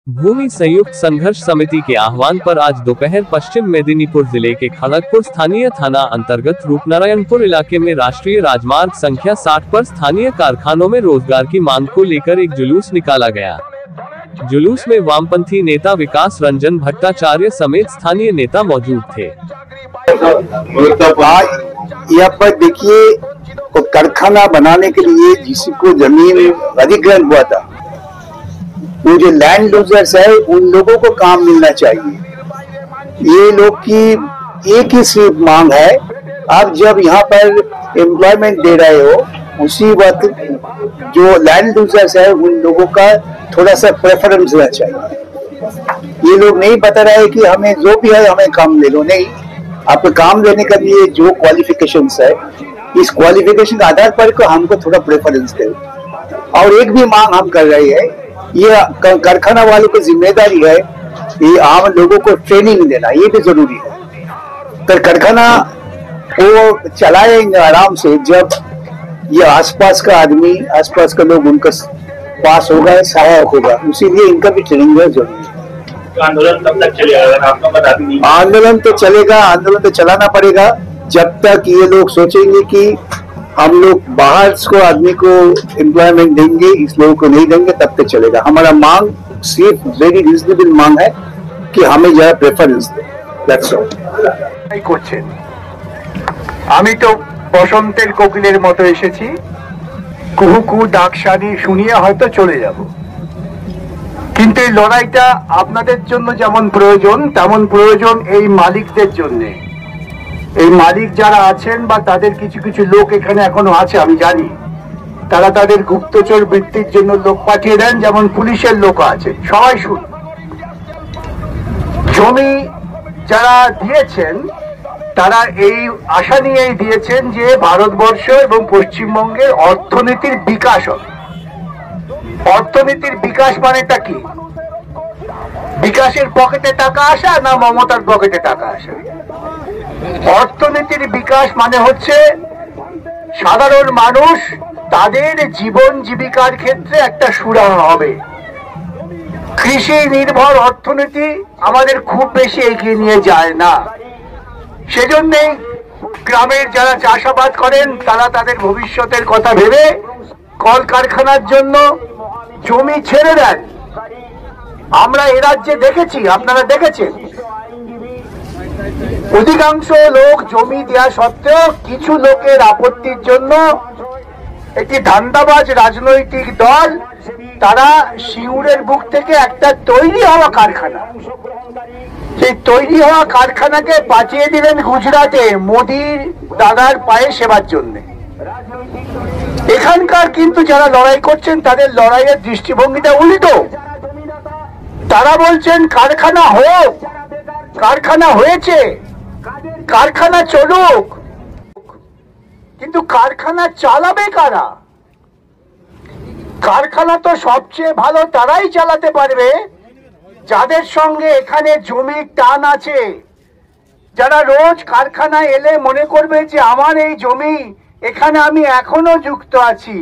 भूमि संयुक्त संघर्ष समिति के आह्वान पर आज दोपहर पश्चिम मेदिनीपुर जिले के खड़गपुर स्थानीय थाना अंतर्गत रूपनारायणपुर इलाके में राष्ट्रीय राजमार्ग संख्या 60 पर स्थानीय कारखानों में रोजगार की मांग को लेकर एक जुलूस निकाला गया। जुलूस में वामपंथी नेता विकास रंजन भट्टाचार्य समेत स्थानीय नेता मौजूद थे। यहाँ पर देखिए, तो कारखाना बनाने के लिए जिसको जमीन अधिग्रहण हुआ था, वो जो लैंड लूजर्स है उन लोगों को काम मिलना चाहिए। ये लोग की एक ही सिर्फ मांग है, आप जब यहाँ पर एम्प्लॉयमेंट दे रहे हो उसी वक्त जो लैंड लूजर्स है उन लोगों का थोड़ा सा प्रेफरेंस रहना चाहिए। ये लोग नहीं बता रहे कि हमें जो भी है हमें काम ले लो, नहीं, आपको काम लेने के लिए जो क्वालिफिकेशंस है इस क्वालिफिकेशन के आधार पर को हमको थोड़ा प्रेफरेंस दे। और एक भी मांग हम कर रहे हैं, ये कारखाना वालों की जिम्मेदारी है ये आम लोगों को ट्रेनिंग देना, ये भी जरूरी है। तो कारखाना वो चलाएंगे आराम से जब ये आसपास का आदमी, आसपास के लोग उनका पास होगा, सहायक होगा, इसीलिए इनका भी ट्रेनिंग जरूरी है। आंदोलन कब तक चलेगा? आपको बता दें। आंदोलन तो चलेगा, आंदोलन तो चलाना पड़ेगा जब तक ये लोग सोचेंगे कि हम लोग बाहर को आदमी को एम्प्लॉयमेंट देंगे, इस लोगों को नहीं देंगे, तब तक चलेगा। हमारा मांग सिर्फ वेरी रिजनेबल मांग है कि हमें जरा प्रेफरेंस दे। That's all. করছেন আমি তো বসন্তের কোকিলের মতো এসেছি, কুহু কুহু ডাক শুনিয়ে হয়তো চলে যাব, কিন্তু এই লড়াইটা আপনাদের জন্য যেমন প্রয়োজন তেমন প্রয়োজন এই মালিকদের জন্য। এই মালিক যারা আছেন বা তাদের কিছু কিছু লোক এখানে এখনো আছে, আমি জানি তারা তাদের গুপ্তচর বৃত্তির জন্য লোক পাঠিয়ে দেন, যেমন পুলিশের লোক আছে। সবাই শুন, জমি যারা দিয়েছেন তারা এই আশা নিয়েই দিয়েছেন যে ভারতবর্ষ এবং পশ্চিমবঙ্গের অর্থনীতির বিকাশ হবে। অর্থনীতির বিকাশ মানেটা কি? বিকাশের পকেটে টাকা আসা না মমতার পকেটে টাকা আসা? অর্থনীতির বিকাশ মানে হচ্ছে সাধারণ মানুষ তাদের জীবন জীবিকার ক্ষেত্রে একটা সুরাহা হবে। কৃষি নির্ভর অর্থনীতি আমাদের খুব বেশি এগিয়ে নিয়ে যায় না, সেজন্যই গ্রামের যারা চাষাবাদ করেন তারা তাদের ভবিষ্যতের কথা ভেবে কলকারখানার জন্য জমি ছেড়ে দেন। আমরা এ রাজ্যে দেখেছি, আপনারা দেখেছেন, অধিকাংশ লোক জমি দেওয়া সত্ত্বেও কিছু লোকের আপত্তির জন্য একটি ধান্দাবাজ রাজনৈতিক দল তারা সিঙ্গুরের বুক থেকে একটা তৈরি হওয়া কারখানা, সেই তৈরি হওয়া কারখানাকে পাঠিয়ে দিলেন গুজরাটে মোদির দাদার পায়ে সেবার জন্য। এখানকার কিন্তু যারা লড়াই করছেন তাদের লড়াইয়ের দৃষ্টিভঙ্গিটা উল্টো। তারা বলছেন কারখানা হোক, কারখানা হয়েছে, কারখানা চলুক, কিন্তু কারখানা চালাবে কারা? কারখানা তো সবচেয়ে ভালো তারাই চালাতে পারবে যাদের সঙ্গে এখানে জমির টান আছে, যারা রোজ কারখানায় এলে মনে করবে যে আমার এই জমি, এখানে আমি এখনো যুক্ত আছি।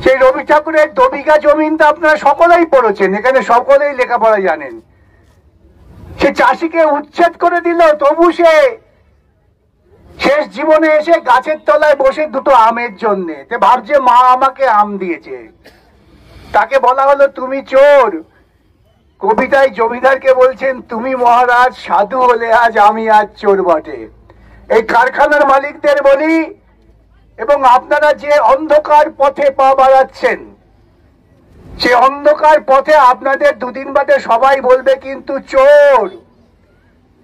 সেই রবি ঠাকুরের 2 বিঘা জমিন তো আপনারা সকলেই পড়েছেন, এখানে সকলেই লেখাপড়া জানেন। সে চাষিকে উচ্ছেদ করে দিল, তবু সে শেষ জীবনে এসে গাছের তলায় বসে 2টো আমের জন্য ভাবছে মা আমাকে আম দিয়েছে। তাকে বলা হলো তুমি চোর। কবিতায় জমিদারকে বলছেন তুমি মহারাজ সাধু হলে আজ আমি আজ চোর বটে। এই কারখানার মালিকদের বলি, এবং আপনারা যে অন্ধকার পথে পা বাড়াচ্ছেন, সে অন্ধকার পথে আপনাদের 2 দিন বাদে সবাই বলবে কিন্তু চোর।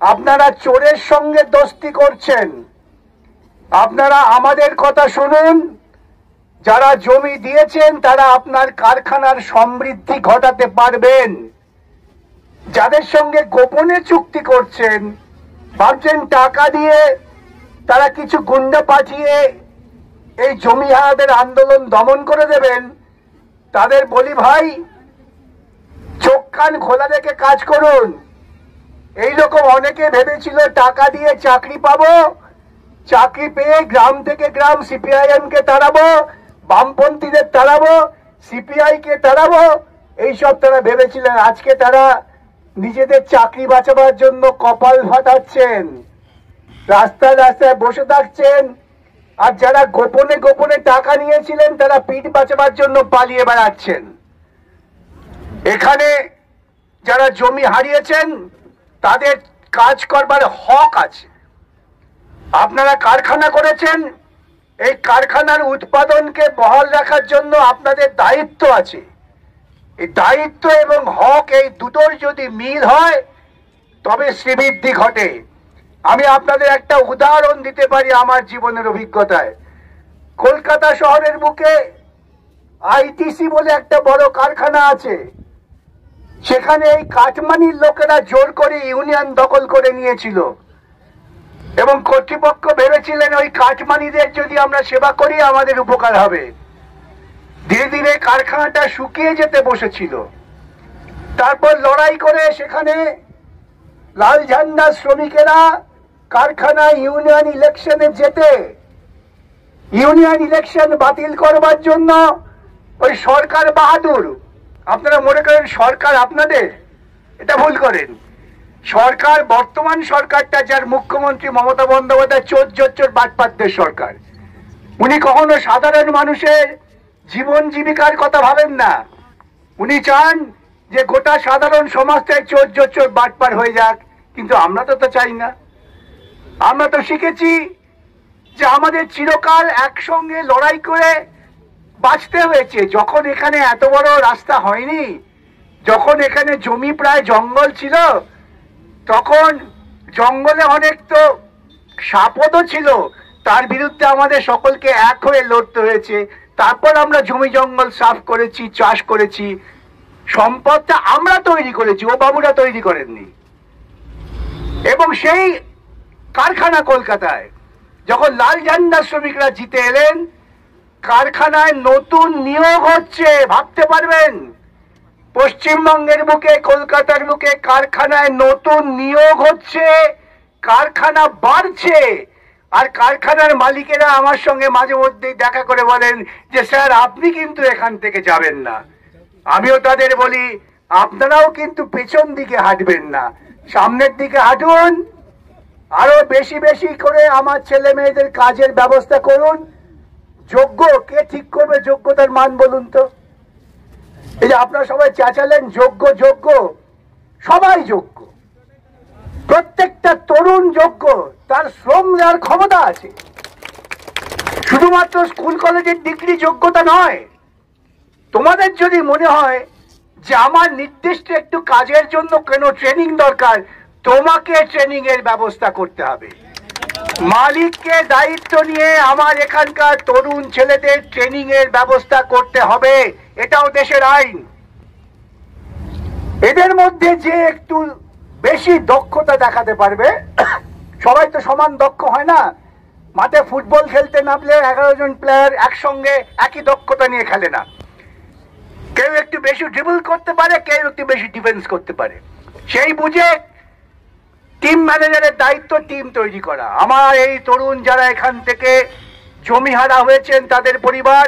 আপনারা চোরের সঙ্গে দোস্তি করছেন। আপনারা আমাদের কথা শুনুন, যারা জমি দিয়েছেন তারা আপনার কারখানার সমৃদ্ধি ঘটাতে পারবেন। যাদের সঙ্গে গোপনে চুক্তি করছেন, ভাবছেন টাকা দিয়ে তারা কিছু গুন্ডা পাঠিয়ে এই জমি হারাদের আন্দোলন দমন করে দেবেন, তাদের বলি ভাই চোখ কান খোলা রেখে কাজ করুন। এই রকম অনেকে ভেবেছিল টাকা দিয়ে চাকরি পাবো, চাকরি পেয়ে গ্রাম থেকে গ্রাম সিপিআইএম কে তাড়াবো, বামপন্থীদের তাড়াবো, সিপিআই কে তাড়াবো, এইসব তারা ভেবেছিলেন। আজকে তারা নিজেদের চাকরি বাঁচাবার জন্য কপাল ফাটাচ্ছেন, রাস্তায় রাস্তায় বসে থাকছেন, আর যারা গোপনে গোপনে টাকা নিয়েছিলেন তারা পিঠ বাঁচাবার জন্য পালিয়ে বেড়াচ্ছেন। এখানে যারা জমি হারিয়েছেন তাদের কাজ করবার হক আছে। আপনারা কারখানা করেছেন, এই কারখানার উৎপাদনকে বহাল রাখার জন্য আপনাদের দায়িত্ব আছে। এই দায়িত্ব এবং হক এই দুটোর যদি মিল হয় তবে শ্রীবৃদ্ধি ঘটে। আমি আপনাদের একটা উদাহরণ দিতে পারি আমার জীবনের অভিজ্ঞতায়। কলকাতা শহরের বুকে আইটিসি বলে একটা বড় কারখানা আছে, সেখানে এই কাটমানির লোকেরা জোর করে ইউনিয়ন দখল করে নিয়েছিল এবং কর্তৃপক্ষ ভেবেছিলেন ওই কাটমানিদের যদি আমরা সেবা করি আমাদের উপকার হবে। ধীরে ধীরে কারখানাটা শুকিয়ে যেতে বসেছিল। তারপর লড়াই করে সেখানে লাল ঝান্ডা শ্রমিকেরা কারখানা ইউনিয়ন ইলেকশনে জেতে ইউনিয়ন ইলেকশন বাতিল করবার জন্য ওই সরকার বাহাদুর, আপনারা মনে করেন সরকার আপনাদের, এটা ভুল করেন। সরকার, বর্তমান সরকারটা যার মুখ্যমন্ত্রী মমতা বন্দ্যোপাধ্যায় চোর বাটপাতদের সরকার, উনি কখনো সাধারণ মানুষের জীবন জীবিকার কথা ভাবেন না। উনি চান যে গোটা সাধারণ সমাজটাই চোর বাটপার হয়ে যাক, কিন্তু আমরা তো চাই না। আমরা তো শিখেছি যে আমাদের চিরকাল একসঙ্গে লড়াই করে বাঁচতে হয়েছে। যখন এখানে এত বড় রাস্তা হয়নি, যখন এখানে জমি প্রায় জঙ্গল ছিল, তখন জঙ্গলে অনেক তো সাপদও ছিল, তার বিরুদ্ধে আমাদের সকলকে এক হয়ে লড়তে হয়েছে। তারপর আমরা জমি জঙ্গল সাফ করেছি, চাষ করেছি, সম্পদটা আমরা তৈরি করেছি, ও বাবুরা তৈরি করেননি। এবং সেই কারখানা কলকাতায় যখন লাল ঝান্ডা শ্রমিকরা জিতে এলেন, কারখানায় নতুন নিয়োগ হচ্ছে, ভাবতে পারবেন পশ্চিমবঙ্গের বুকে, কলকাতার বুকে কারখানায় নতুন নিয়োগ হচ্ছে, কারখানা বাড়ছে। আর কারখানার মালিকেরা আমার সঙ্গে মাঝে মধ্যেই দেখা করে বলেন যে স্যার আপনি কিন্তু এখান থেকে যাবেন না। আমিও তাদের বলি আপনারাও কিন্তু পেছন দিকে হাঁটবেন না, সামনের দিকে হাঁটুন, আরো বেশি বেশি করে আমার ছেলে মেয়েদের কাজের ব্যবস্থা করুন। যোগ্য কে ঠিক করবে যোগ্যতার মান বলুন তো? এই যে আপনারা সবাই চেঁচালেন যোগ্য যোগ্য, সবাই যোগ্য, প্রত্যেকটা তরুণ যোগ্য, তার শ্রম দেওয়ার ক্ষমতা আছে। শুধুমাত্র স্কুল কলেজের ডিগ্রি যোগ্যতা নয়। তোমাদের যদি মনে হয় যে আমার নির্দিষ্ট একটু কাজের জন্য কেন ট্রেনিং দরকার, তোমাকে ট্রেনিং এর ব্যবস্থা করতে হবে। মালিককে দায়িত্ব নিয়ে আমার এখানকার তরুণ ছেলেদের ট্রেনিং এর ব্যবস্থা করতে হবে, এটাও দেশের আইন। এদের মধ্যে যে একটু বেশি দক্ষতা দেখাতে পারবে, সবাই তো সমান দক্ষ হয় না। মাঠে ফুটবল খেলতে নামলে 11 জন প্লেয়ার একসঙ্গে একই দক্ষতা নিয়ে খেলে না। কেউ একটু বেশি ড্রিবল করতে পারে, কেউ একটু বেশি ডিফেন্স করতে পারে। সেই বুঝে টিম ম্যানেজারের দায়িত্ব টিম তৈরি করা। আমার এই তরুণ যারা এখান থেকে জমি হারা হয়েছেন, তাদের পরিবার,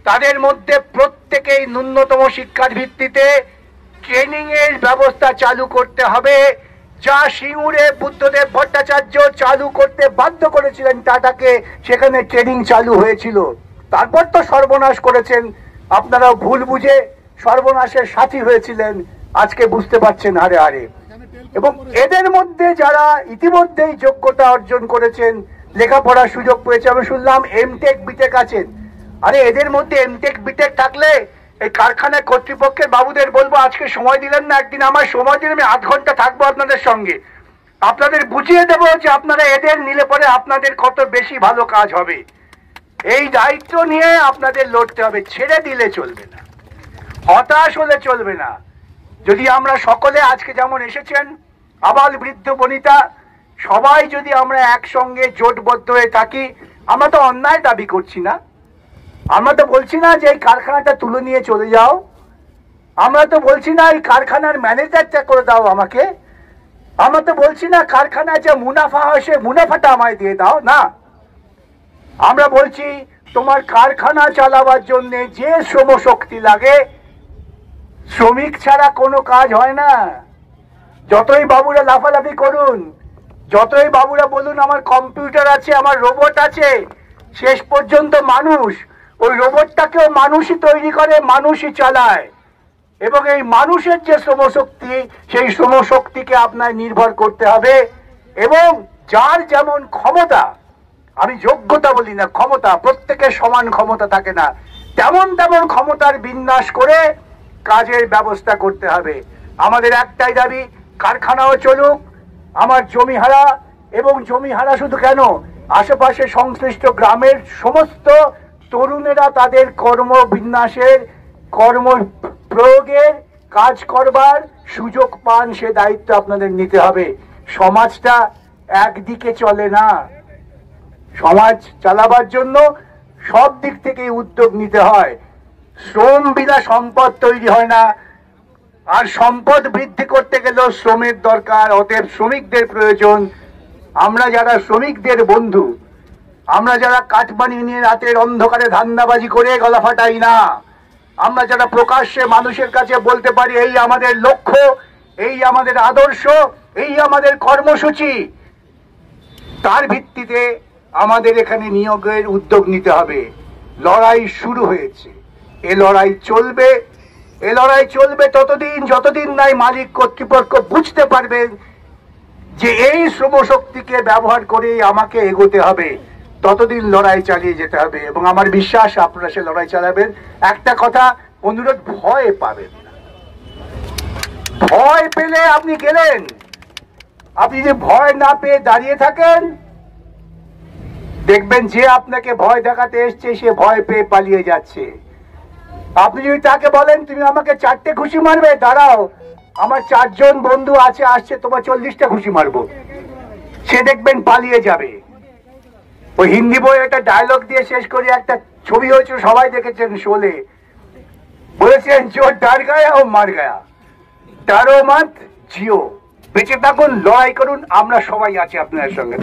তাদের মধ্যে প্রত্যেকেই ন্যূনতম শিক্ষার ভিত্তিতে ট্রেনিং এর ব্যবস্থা চালু করতে হবে, যা সিঙ্গুরে বুদ্ধদেব ভট্টাচার্য চালু করতে বাধ্য করেছিলেন টাটাকে, সেখানে ট্রেনিং চালু হয়েছিল। তারপর তো সর্বনাশ করেছেন, আপনারাও ভুল বুঝে সর্বনাশের সাথী হয়েছিলেন, আজকে বুঝতে পারছেন হারে হারে। এবং এদের মধ্যে যারা ইতিমধ্যেই যোগ্যতা অর্জন করেছেন, লেখাপড়ার সুযোগ পেয়েছে, আমি শুনলাম এমটেক বিটেক আছেন। আরে এদের মধ্যে এমটেক বিটেক থাকলে এই কারখানায় কর্তৃপক্ষের বাবুদের বলবো আজকে সময় দিলেন না, একদিন আমার সময় দিলে আমি 8 ঘন্টা থাকবো আপনাদের সঙ্গে, আপনাদের বুঝিয়ে দেবো যে আপনারা এদের নিলে পরে আপনাদের কত বেশি ভালো কাজ হবে। এই দায়িত্ব নিয়ে আপনাদের লড়তে হবে, ছেড়ে দিলে চলবে না, হতাশ হলে চলবে না। যদি আমরা সকলে আজকে যেমন এসেছেন, আবাল বৃদ্ধ বনিতা সবাই যদি আমরা একসঙ্গে জোটবদ্ধ হয়ে থাকি, আমরা তো অন্যায় দাবি করছি না, আমরা তো বলছি না যে এই কারখানাটা তুলে নিয়ে চলে যাও, আমরা তো বলছি না এই কারখানার ম্যানেজারটা করে দাও আমাকে, আমরা তো বলছি না কারখানায় যে মুনাফা হয় সে মুনাফাটা আমায় দিয়ে দাও, না। আমরা বলছি তোমার কারখানা চালাবার জন্য যে শ্রম শক্তি লাগে শ্রমিক ছাড়া কোনো কাজ হয় না। যতই বাবুরা লাফালাফি করুন, যতই বাবুরা বলুন আমার কম্পিউটার আছে, আমার রোবট আছে, শেষ পর্যন্ত মানুষ ওই রোবটটাকেও মানুষই তৈরি করে, মানুষই চালায়। এবং এই মানুষের যে শ্রমশক্তি, সেই শ্রমশক্তিকে আপনার নির্ভর করতে হবে। এবং যার যেমন ক্ষমতা, আমি যোগ্যতা বলি না, ক্ষমতা, প্রত্যেকের সমান ক্ষমতা থাকে না, তেমন তেমন ক্ষমতার বিন্যাস করে কাজের ব্যবস্থা করতে হবে। আমাদের একটাই দাবি, কারখানাও চলুক। আমার জমিহারা, এবং জমিহারা শুধু কেন, আশেপাশে সংশ্লিষ্ট গ্রামের সমস্ত তরুণেরা তাদের কর্ম বিন্যাসের, কর্ম প্রয়োগের, কাজ করবার সুযোগ পান, সে দায়িত্ব আপনাদের নিতে হবে। সমাজটা একদিকে চলে না, সমাজ চালাবার জন্য সব দিক থেকেই উদ্যোগ নিতে হয়। শ্রম বিনা সম্পদ তৈরি হয় না, আর সম্পদ বৃদ্ধি করতে গেলেও শ্রমের দরকার। অতএব শ্রমিকদের প্রয়োজন। আমরা যারা শ্রমিকদের বন্ধু, আমরা যারা কাটমানি নিয়ে রাতের অন্ধকারে ধান্দাবাজি করে গলা ফাটাই না, আমরা যারা প্রকাশ্যে মানুষের কাছে বলতে পারি এই আমাদের লক্ষ্য, এই আমাদের আদর্শ, এই আমাদের কর্মসূচি, তার ভিত্তিতে আমাদের এখানে নিয়োগের উদ্যোগ নিতে হবে। লড়াই শুরু হয়েছে, এ লড়াই চলবে। এ লড়াই চলবে ততদিন যতদিন নাই মালিক কর্তৃপক্ষ বুঝতে পারবেন যে এই শ্রমশক্তিকে ব্যবহার করে আমাকে এগোতে হবে, ততদিন লড়াই চালিয়ে যেতে হবে। এবং আমার বিশ্বাস আপনারা সে লড়াই চালাবেন। একটা কথা অনুরোধ, ভয় পাবেন না। ভয় পেলে আপনি গেলেন, আপনি যদি ভয় না পেয়ে দাঁড়িয়ে থাকেন, দেখবেন যে আপনাকে ভয় দেখাতে এসছে সে ভয় পেয়ে পালিয়ে যাচ্ছে। আপনি যদি তাকে বলেন তুমি আমাকে 4টে খুশি মারবে, দাঁড়াও আমার 4 জন বন্ধু আছে, আসছে, তোমার 40টা খুশি মারবো, সে দেখবেন পালিয়ে যাবে। ওই হিন্দি বই একটা ডায়লগ দিয়ে শেষ করি, একটা ছবি হয়েছে সবাই দেখেছেন, শোলে, বলেছেন চোর ডার গায়া ও মার গায়া, ডারো মত জিও, বেঁচে থাকুন, লড়াই করুন, আমরা সবাই আছি আপনাদের সঙ্গে।